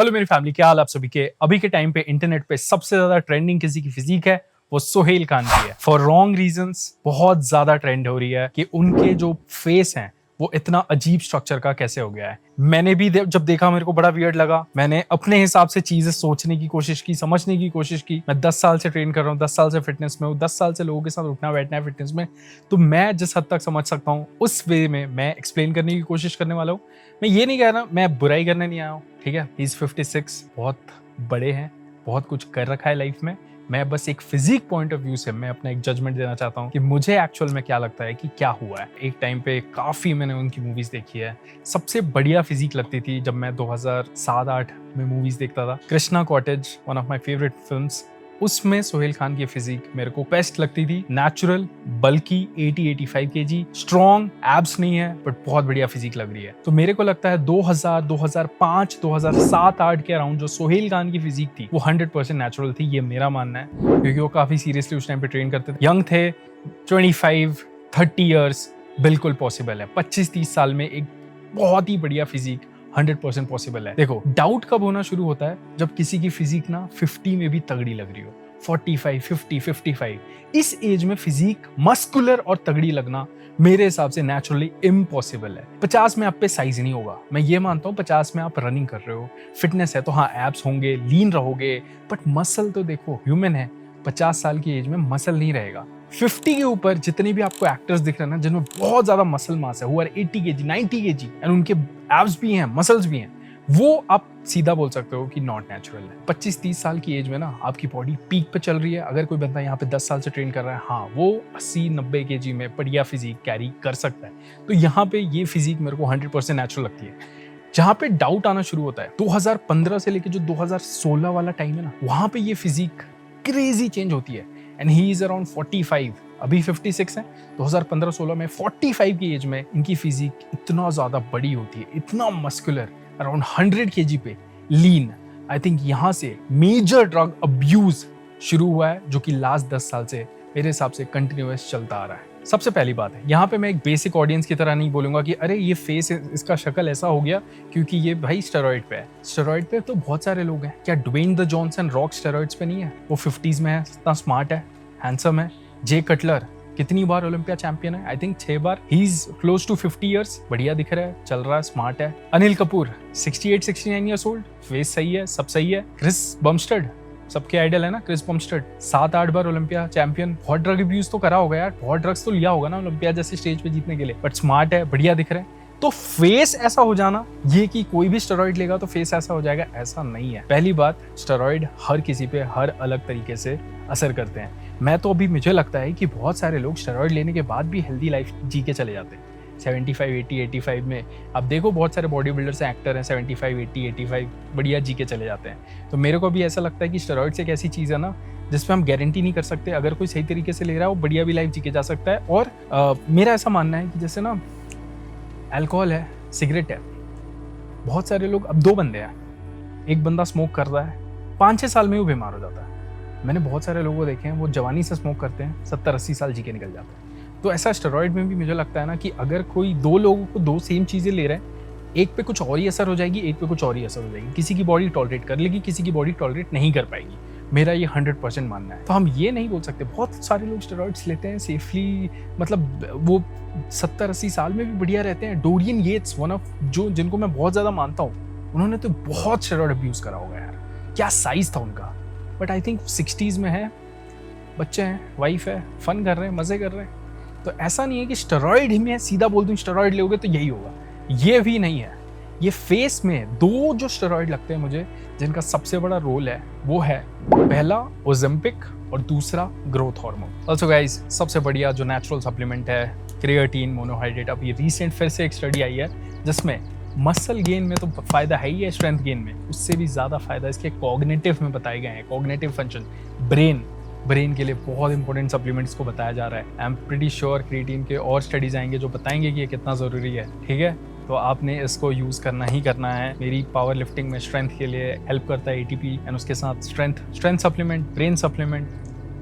Hello मेरी family, क्या हाल आप सभी के। अभी के टाइम पे इंटरनेट पे सबसे ज्यादा ट्रेंडिंग किसी की फिजिक है वो सोहेल खान की है। फॉर रॉन्ग रीजंस बहुत ज्यादा ट्रेंड हो रही है कि उनके जो फेस हैं वो इतना अजीब स्ट्रक्चर का कैसे हो गया है। मैंने भी जब देखा मेरे को बड़ा वियर्ड लगा। मैंने अपने हिसाब से चीजें सोचने की कोशिश की, समझने की कोशिश की। मैं 10 साल से ट्रेन कर रहा हूँ, 10 साल से फिटनेस में हूँ, 10 साल से लोगों के साथ उठना बैठना है फिटनेस में। तो मैं जिस हद तक समझ सकता हूँ उस वे में मैं एक्सप्लेन करने की कोशिश करने वाला हूँ। मैं ये नहीं कह रहा, मैं बुराई करने नहीं आया हूँ, ठीक है। ही इज 56, बहुत बड़े हैं, बहुत कुछ कर रखा है लाइफ में। मैं बस एक फिजिक पॉइंट ऑफ व्यू से मैं अपना एक जजमेंट देना चाहता हूँ कि मुझे एक्चुअल में क्या लगता है कि क्या हुआ है। एक टाइम पे काफी मैंने उनकी मूवीज देखी है। सबसे बढ़िया फिजिक लगती थी जब मैं 2007-8 में मूवीज देखता था। Krishna cottage, one of my favourite films, उसमें सोहेल खान की फिजिक मेरे को बेस्ट लगती थी। नेचुरल, बल्कि 80-85 केजी, स्ट्रॉन्ग, एब्स नहीं है बट बहुत बढ़िया फिजिक लग रही है। तो मेरे को लगता है 2000, 2005, 2007-8 के अराउंड जो सोहेल खान की फिजिक थी वो 100% नेचुरल थी, ये मेरा मानना है। क्योंकि वो काफी सीरियसली उस टाइम पे ट्रेन करते थे, यंग थे, 25-30 ईयर्स बिल्कुल पॉसिबल है। 25-30 साल में एक बहुत ही बढ़िया फिजिक 100% पॉसिबल है। देखो, डाउट कब होना शुरू होता है जब किसी की फिजिक ना 50 में भी तगड़ी लग रही हो। 45, 50, 55 इस एज में फिजिक मस्कुलर और तगड़ी लगना मेरे हिसाब से नेचुरली इम्पॉसिबल है। 50 में आप पे साइज नहीं होगा, मैं ये मानता हूँ। 50 में आप रनिंग कर रहे हो, फिटनेस है तो हाँ एब्स होंगे, लीन रहोगे, बट मसल तो देखो, ह्यूमन है। 50 साल की एज में मसल नहीं रहेगा। 50 के ऊपर जितने भी आपको एक्टर्स दिख रहे हैं ना जिनमें बहुत ज्यादा मसल मास है, वो 80 केजी, 90 केजी एंड उनके एब्स भी हैं, मसल्स भी हैं, वो आप सीधा बोल सकते हो कि नॉट नेचुरल है। 25-30 साल की एज में ना आपकी बॉडी पीक पे चल रही है। अगर कोई बंदा यहाँ पे 10 साल से ट्रेन कर रहा है, हाँ वो 80-90 केजी में बढ़िया फिजिक कैरी कर सकता है। तो यहाँ पे ये फिजिक मेरे को 100% नेचुरल लगती है। जहाँ पे डाउट आना शुरू होता है 2015 से लेके जो 2016 वाला टाइम है ना, वहां पे ये फिजिक क्रेजी चेंज होती है। एंड ही इज अराउंड 45, अभी 56 है। 2015-16 में 45 की एज में इनकी फिजिक इतना ज्यादा बड़ी होती है, इतना मस्कुलर, अराउंड 100 केजी पे लीन। आई थिंक यहाँ से मेजर ड्रग अब्यूज शुरू हुआ है जो कि लास्ट 10 साल से मेरे हिसाब से कंटिन्यूअस चलता आ रहा है। सबसे पहली बात है, यहाँ पे मैं एक बेसिक ऑडियंस की तरह नहीं बोलूंगा कि अरे ये फेस, इसका शक्ल ऐसा हो गया क्योंकि ये भाई स्टेरॉइड पे है। स्टेरॉइड पे तो बहुत सारे लोग हैं। क्या Dwayne the Johnson Rock steroids पे नहीं है? वो 50s में है, इतना स्मार्ट है, हैंडसम है। जे कटलर कितनी बार ओलंपिया चैंपियन है? आई थिंक 6 बार। He is close to 50 years, बढ़िया दिख रहा है, चल रहा है, स्मार्ट है। Anil Kapoor 68-69 years old, face सही है, सब सही है। क्रिस बमस्टड, सबके आइडल है ना क्रिस बमस्टड, 7-8 बार ओलंपिया चैंपियन। बहुत ड्रग अब्यूज तो करा होगा यार, बहुत ड्रग्स तो लिया होगा ना ओलंपिया जैसे स्टेज पे जीतने के लिए, बट स्मार्ट है, बढ़िया दिख रहा है। तो फेस ऐसा हो जाना, ये कि कोई भी स्टेरॉइड लेगा तो फेस ऐसा हो जाएगा, ऐसा नहीं है। पहली बात, स्टेरॉइड हर किसी पे हर अलग तरीके से असर करते हैं। मैं तो अभी मुझे लगता है कि बहुत सारे लोग स्टेरॉइड लेने के बाद भी हेल्दी लाइफ जी के चले जाते हैं। 75, 80, 85 में अब देखो बहुत सारे बॉडी बिल्डर्स एक्टर हैं, 75, 80, 85 बढ़िया जी के चले जाते हैं। तो मेरे को भी ऐसा लगता है कि स्टेरॉइड्स एक ऐसी चीज़ है ना जिसपे हम गारंटी नहीं कर सकते। अगर कोई सही तरीके से ले रहा है वो बढ़िया भी लाइफ जी के जा सकता है। और मेरा ऐसा मानना है कि जैसे ना अल्कोहल है, सिगरेट है, बहुत सारे लोग, अब 2 बंदे हैं, एक बंदा स्मोक कर रहा है, 5-6 साल में वो बीमार हो जाता है। मैंने बहुत सारे लोगों को देखे हैं वो जवानी से स्मोक करते हैं, 70-80 साल जी के निकल जाते हैं। तो ऐसा स्टेरॉइड में भी मुझे लगता है ना कि अगर कोई 2 लोगों को 2 सेम चीज़ें ले रहे हैं, एक पे कुछ और ही असर हो जाएगी, एक पे कुछ और ही असर हो जाएगी। किसी की बॉडी टॉलरेट कर लेगी, किसी की बॉडी टॉलरेट नहीं कर पाएगी। मेरा ये 100% मानना है। तो हम ये नहीं बोल सकते। बहुत सारे लोग स्टेरॉइड्स लेते हैं सेफली, मतलब वो 70-80 साल में भी बढ़िया रहते हैं। डोरियन येट्स, वन ऑफ जो जिनको मैं बहुत ज़्यादा मानता हूँ, उन्होंने तो बहुत स्टेरॉइड अब्यूज करा होगा यार, क्या साइज था उनका। बट आई थिंक 60s में है, बच्चे हैं, वाइफ है, फन कर रहे हैं, मजे कर रहे हैं। तो ऐसा नहीं है कि स्टेरॉइड ही में सीधा बोल दूं स्टेरॉइड लोगे तो यही होगा, ये भी नहीं है। ये फेस में 2 जो स्टेरॉइड लगते हैं मुझे जिनका सबसे बड़ा रोल है वो है, पहला ओज़ेम्पिक और दूसरा ग्रोथ हार्मोन। ऑल्सो गाइज, सबसे बढ़िया जो नेचुरल सप्लीमेंट है क्रिएटिन मोनोहाइड्रेट। अब ये रिसेंट फिर से एक स्टडी आई है जिसमें मसल गेन में तो फायदा है ही है, स्ट्रेंथ गेन में उससे भी ज्यादा फायदा इसके कॉग्निटिव में बताए गए हैं। कॉग्निटिव फंक्शन, ब्रेन के लिए बहुत इंपॉर्टेंट सप्लीमेंट्स को बताया जा रहा है। I am pretty sure creatine के और स्टडीज आएंगे जो बताएंगे कि ये कितना ज़रूरी है, ठीक है। तो आपने इसको यूज़ करना ही करना है। मेरी पावर लिफ्टिंग में स्ट्रेंथ के लिए हेल्प करता है ATP, एंड उसके साथ स्ट्रेंथ सप्लीमेंट, ब्रेन सप्लीमेंट,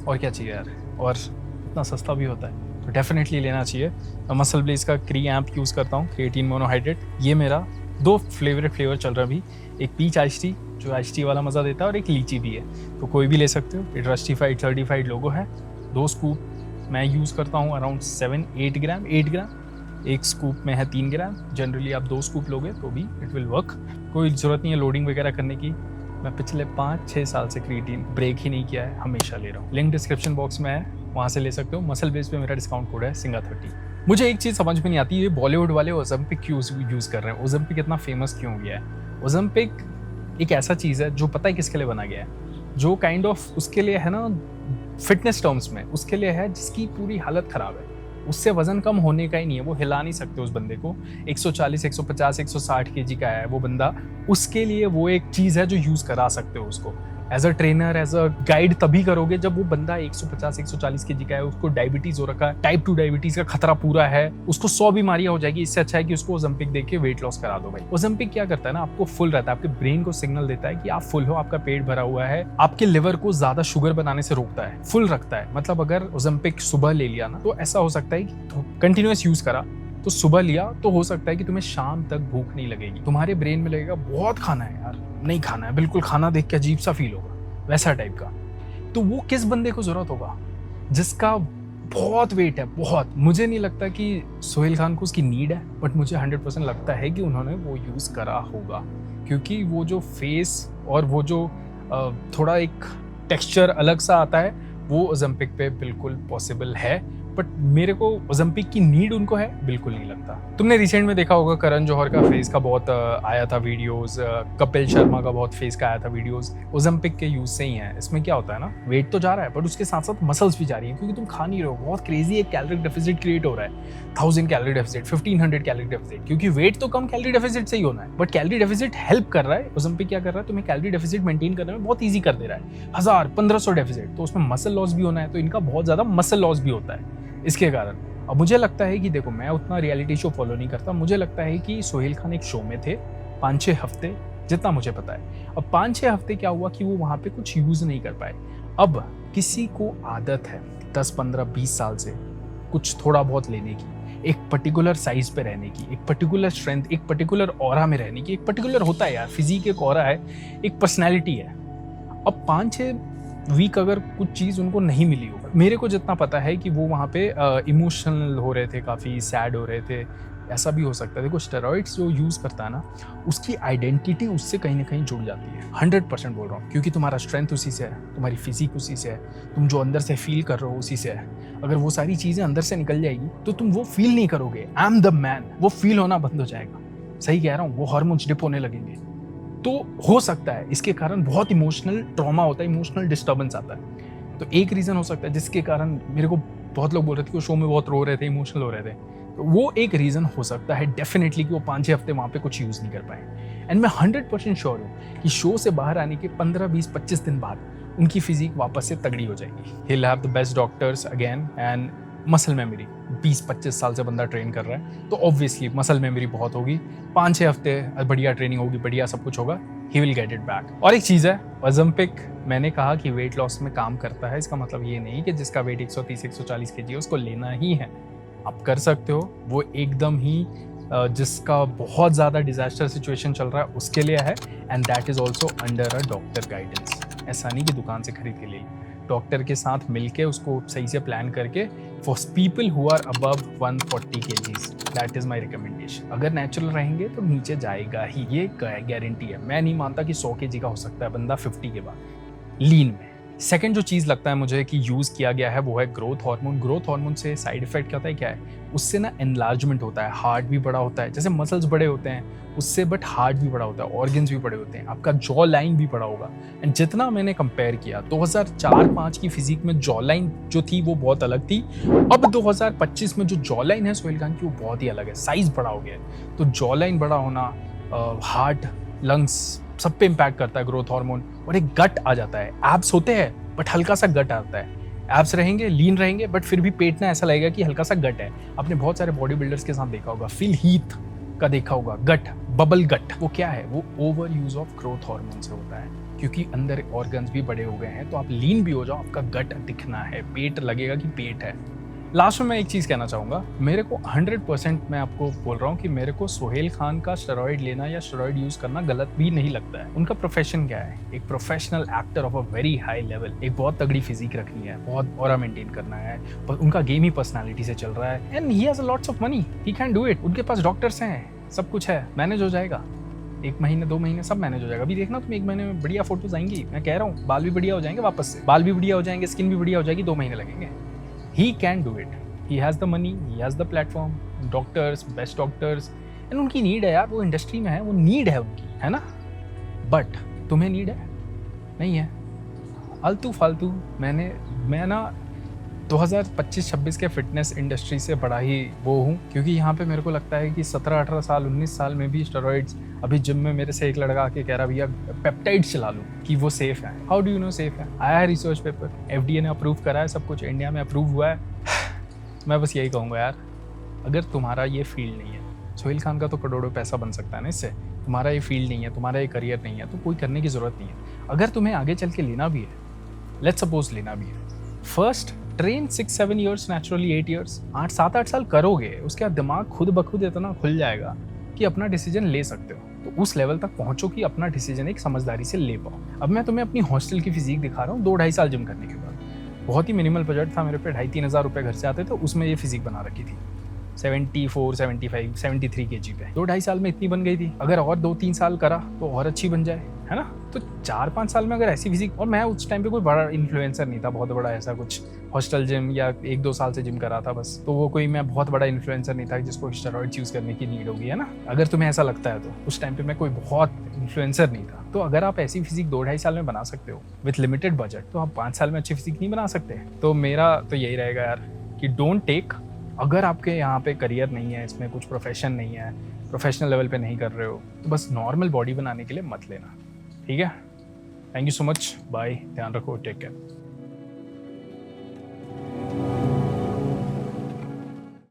और क्या चाहिए यार, और इतना सस्ता भी होता है तो डेफिनेटली लेना चाहिए। मसल ब्लेज का क्री एम्प यूज़ करता हूँ, क्रिएटिन मोनोहाइड्रेट। ये मेरा 2 फेवरेट फ्लेवर चल रहा है अभी। एक पीच आइस टी जो आइस टी वाला मज़ा देता है, और एक लीची भी है, तो कोई भी ले सकते हो। ये ट्रस्टिफाइड सर्टिफाइड लोगो है। 2 स्कूप मैं यूज़ करता हूँ अराउंड 7-8 ग्राम, 8 ग्राम। एक स्कूप में है 3 ग्राम। जनरली आप 2 स्कूप लोगे तो भी इट विल वर्क। कोई ज़रूरत नहीं है लोडिंग वगैरह करने की। मैं पिछले 5-6 साल से क्रिएटिन ब्रेक ही नहीं किया है, हमेशा ले रहा हूँ। लिंक डिस्क्रिप्शन बॉक्स में है, वहाँ से ले सकते हो। मसल बेस पे मेरा डिस्काउंट कोड है सिंगा30। मुझे एक चीज़ समझ में नहीं आती, ये बॉलीवुड वाले ओज़ेम्पिक क्यों यूज़ कर रहे हैं? ओज़ेम्पिक इतना फेमस क्यों हो गया है? ओज़ेम्पिक एक ऐसा चीज़ है जो पता है किसके लिए बना गया है, जो काइंड ऑफ उसके लिए है ना, फिटनेस टर्म्स में उसके लिए है जिसकी पूरी हालत ख़राब है। उससे वजन कम होने का ही नहीं है, वो हिला नहीं सकते उस बंदे को। 140, 150, 160 केजी का है वो बंदा, उसके लिए वो एक चीज़ है जो यूज़ करा सकते हो उसको। As a trainer, as a guide तभी करोगे जब वो बंदा 150, 140 केजी का है, उसको डायबिटीज हो रखा है, टाइप 2 डायबिटीज का खतरा पूरा है, उसको 100 बीमारियां हो जाएगी। इससे अच्छा है कि उसको ओज़ेम्पिक दे के वेट लॉस करा दो भाई। ओज़ेम्पिक क्या करता है ना, आपको फुल रहता है, आपके ब्रेन को सिग्नल देता है कि आप फुल हो, आपका पेट भरा हुआ है, आपके लिवर को ज्यादा शुगर बनाने से रोकता है, फुल रखता है। मतलब अगर ओज़ेम्पिक सुबह ले लिया ना, तो ऐसा हो सकता है कि कंटिन्यूअस यूज करा, तो सुबह लिया तो हो सकता है कि तुम्हें शाम तक भूख नहीं लगेगी। तुम्हारे ब्रेन में लगेगा बहुत खाना है यार, नहीं खाना है, बिल्कुल खाना देख के अजीब सा फील होगा, वैसा टाइप का। तो वो किस बंदे को जरूरत होगा जिसका बहुत वेट है, बहुत। मुझे नहीं लगता कि सोहेल खान को उसकी नीड है, बट मुझे 100% लगता है कि उन्होंने वो यूज करा होगा, क्योंकि वो जो फेस और वो जो थोड़ा एक टेक्सचर अलग सा आता है, वो ओज़ेम्पिक पे बिल्कुल पॉसिबल है। बट मेरे को ओज़ेम्पिक की नीड उनको है, बिल्कुल नहीं लगता। तुमने रिसेंट में देखा होगा करण जौहर का फेस का बहुत आया था वीडियोस, कपिल शर्मा का बहुत फेस का आया था वीडियोस। ओज़ेम्पिक के यूज से ही है। इसमें क्या होता है ना, वेट तो जा रहा है बट उसके साथ साथ मसल्स भी जा रही है, क्योंकि तुम खा नहीं रहे हो। बहुत क्रेजी एक कैलोरी डेफिसिट क्रिएट हो रहा है, 1000 कैलोरी डेफिसिट, 1500 कैलोरी डेफिसिट, क्योंकि वेट तो कम कैलोरी डेफिसिट से ही होना है, बट कैलोरी डेफिसिट हेल्प कर रहा है। ओज़ेम्पिक क्या कर रहा है, तुम्हें कैलोरी डेफिसिट मेंटेन करने में बहुत ईजी कर दे रहा है। 1000-1500 डेफिसिट, तो उसमें मसल लॉस भी होना है, तो इनका बहुत ज्यादा मसल लॉस भी होता है इसके कारण। अब मुझे लगता है कि देखो, मैं उतना रियलिटी शो फॉलो नहीं करता, मुझे लगता है कि सोहेल खान एक शो में थे 5-6 हफ्ते, जितना मुझे पता है। अब 5-6 हफ्ते क्या हुआ कि वो वहाँ पे कुछ यूज नहीं कर पाए। अब किसी को आदत है 10, 15, 20 साल से कुछ थोड़ा बहुत लेने की, एक पर्टिकुलर साइज पे रहने की, एक पर्टिकुलर स्ट्रेंथ, एक पर्टिकुलर ऑरा में रहने की। एक पर्टिकुलर होता है यार, फिजिक एक ऑरा है, एक पर्सनैलिटी है। अब 5-6 वीक अगर कुछ चीज़ उनको नहीं मिली होगा, मेरे को जितना पता है कि वो वहाँ पे इमोशनल हो रहे थे, काफ़ी सैड हो रहे थे, ऐसा भी हो सकता है। देखो, स्टेरॉइड्स जो यूज़ करता है ना, उसकी आइडेंटिटी उससे कहीं ना कहीं जुड़ जाती है। 100% बोल रहा हूँ, क्योंकि तुम्हारा स्ट्रेंथ उसी से है, तुम्हारी फिजिक उसी से है, तुम जो अंदर से फील कर रहे हो उसी से है। अगर वो सारी चीज़ें अंदर से निकल जाएगी तो तुम वो फील नहीं करोगे, आई एम द मैन, वो फील होना बंद हो जाएगा। सही कह रहा हूँ, वो हार्मोन्स डिप होने लगेंगे। तो हो सकता है इसके कारण बहुत इमोशनल ट्रॉमा होता है, इमोशनल डिस्टर्बेंस आता है। तो एक रीज़न हो सकता है जिसके कारण मेरे को बहुत लोग बोल रहे थे कि वो शो में बहुत रो रहे थे, इमोशनल हो रहे थे, तो वो एक रीज़न हो सकता है डेफिनेटली कि वो 5-6 हफ्ते वहाँ पे कुछ यूज़ नहीं कर पाए। एंड मैं 100% श्योर हूँ कि शो से बाहर आने के 15, 20, 25 दिन बाद उनकी फिजिक वापस से तगड़ी हो जाएगी। He will have the best doctors again and muscle memory. 20-25 साल से बंदा ट्रेन कर रहा है, तो ऑब्वियसली मसल मेमोरी बहुत होगी। 5-6 हफ्ते बढ़िया ट्रेनिंग होगी, बढ़िया सब कुछ होगा, he will get it back. और एक चीज़ है, ओज़ेम्पिक मैंने कहा कि वेट लॉस में काम करता है, इसका मतलब ये नहीं कि जिसका वेट 130-140 केजी है उसको लेना ही है। आप कर सकते हो, वो एकदम ही जिसका बहुत ज़्यादा डिजास्टर सिचुएशन चल रहा है उसके लिए है, and that is also under a doctor guidance. ऐसा नहीं कि दुकान से खरीद के ले, डॉक्टर के साथ मिलके उसको सही से प्लान करके। For people who are above 140 kgs, that is my recommendation. अगर नेचुरल रहेंगे तो नीचे जाएगा ही, ये गारंटी है। मैं नहीं मानता कि 100 kg का हो सकता है बंदा 50 के बाद लीन में। सेकंड जो चीज़ लगता है मुझे कि यूज़ किया गया है वो है ग्रोथ हार्मोन। ग्रोथ हार्मोन से साइड इफेक्ट क्या होता है, क्या है, उससे ना एनलार्जमेंट होता है, हार्ट भी बड़ा होता है, जैसे मसल्स बड़े होते हैं उससे, बट हार्ट भी बड़ा होता है, ऑर्गन्स भी बड़े होते हैं, आपका जॉ लाइन भी बड़ा होगा। एंड जितना मैंने कंपेयर किया 2004-05 की फिजिक में जॉ लाइन जो थी वो बहुत अलग थी। अब 2025 में जो जॉ लाइन है सोहेल खान की वो बहुत ही अलग है, साइज बड़ा हो गया है। तो जॉ लाइन बड़ा होना, हार्ट, लंग्स सब पे इम्पैक्ट करता है ग्रोथ हार्मोन। और एक गट आ जाता है, एब्स होते हैं बट हल्का सा गट आता है। एब्स रहेंगे, लीन रहेंगे, बट फिर भी पेट ना ऐसा लगेगा कि हल्का सा गट है। आपने बहुत सारे बॉडी बिल्डर्स के साथ देखा होगा, फिल हीथ का देखा होगा, गट, बबल गट। वो क्या है, वो over use of growth hormone से होता है, क्योंकि अंदर ऑर्गन्स भी बड़े हो गए हैं। तो आप लीन भी हो जाओ, आपका गट दिखना है, पेट लगेगा कि पेट है। लास्ट में मैं एक चीज़ कहना चाहूँगा, मेरे को 100% मैं आपको बोल रहा हूँ कि मेरे को सोहेल खान का स्टेरॉइड लेना या स्टेरॉइड यूज़ करना गलत भी नहीं लगता है। उनका प्रोफेशन क्या है? एक professional actor of a very high level, एक बहुत तगड़ी फिजिक रखनी है, बहुत ऑरा मेंटेन करना है, पर उनका गेम ही पर्सनालिटी से चल रहा है and he has lots of money, he can do it. उनके पास डॉक्टर्स हैं, सब कुछ है, मैनेज हो जाएगा। 1 महीने 2 महीने सब मैनेज हो जाएगा। अभी देखना तुम 1 महीने में बढ़िया फोटोज आएंगी, मैं कह रहा हूँ। बाल भी बढ़िया हो जाएंगे, वापस से बाल भी बढ़िया हो जाएंगे, स्किन भी बढ़िया हो जाएगी, 2 महीने लगेंगे। He can do it, he has the money, he has the platform, doctors, best doctors and उनकी नीड है यार, वो इंडस्ट्री में है, वो नीड है उनकी, है ना। बट तुम्हें नीड है? नहीं है। आलतू फालतू मैं ना 2025-26 के फिटनेस इंडस्ट्री से बड़ा ही वो हूँ, क्योंकि यहाँ पे मेरे को लगता है कि 17-18 साल 19 साल में भी स्टेरॉइड्स, अभी जिम में मेरे से एक लड़का आके कह रहा भैया पेप्टाइड्स चला लूँ कि वो सेफ है। How do you know safe है? आया है रिसर्च पेपर, FDA ने अप्रूव करा है, सब कुछ इंडिया में अप्रूव हुआ है। मैं बस यही कहूँगा यार, अगर तुम्हारा ये फील्ड नहीं है, सोहेल खान का तो करोड़ों पैसा बन सकता है ना इससे, तुम्हारा ये फील्ड नहीं है, तुम्हारा ये करियर नहीं है, तो कोई करने की ज़रूरत नहीं है। अगर तुम्हें आगे चल के लेना भी है, लेट्स सपोज लेना भी है, first train 6-7 years, naturally 8 years, 7-8 साल करोगे, उसके बाद दिमाग खुद ब खुद इतना खुल जाएगा कि अपना डिसीजन ले सकते हो। तो उस लेवल तक पहुंचो कि अपना डिसीजन एक समझदारी से ले पाओ। अब मैं तुम्हें अपनी हॉस्टल की फिजिक दिखा रहा हूँ 2-2.5 साल जिम करने के बाद। बहुत ही मिनिमल बजट था मेरे पे, 2,500-3 हज़ार रुपये घर से आते थे, उसमें ये फिजिक बना रखी थी 74, 75, 73 kg पे। 2-2.5 साल में इतनी बन गई थी। अगर और 2-3 साल करा तो और अच्छी बन जाए, है ना। तो 4-5 साल में अगर ऐसी फिजिक, और मैं उस टाइम पे कोई बड़ा इन्फ्लुएंसर नहीं था, बहुत बड़ा ऐसा कुछ हॉस्टल जिम या 1-2 साल से जिम कर रहा था बस, तो वो कोई मैं बहुत बड़ा इन्फ्लुएंसर नहीं था जिसको स्टेरॉइड्स यूज़ करने की नीड होगी, है ना। अगर तुम्हें ऐसा लगता है तो उस टाइम पे मैं कोई बहुत इन्फ्लुएंसर नहीं था। तो अगर आप ऐसी फिजिक 2-2.5 साल में बना सकते हो विथ लिमिटेड बजट, तो आप 5 साल में अच्छी फिजिक नहीं बना सकते? तो मेरा तो यही रहेगा यार कि डोंट टेक, अगर आपके यहाँ पे करियर नहीं है, इसमें कुछ प्रोफेशन नहीं है, प्रोफेशनल लेवल पे नहीं कर रहे हो, तो बस नॉर्मल बॉडी बनाने के लिए मत लेना, ठीक है। Thank you so much, bye, ध्यान रखो, टेक केयर।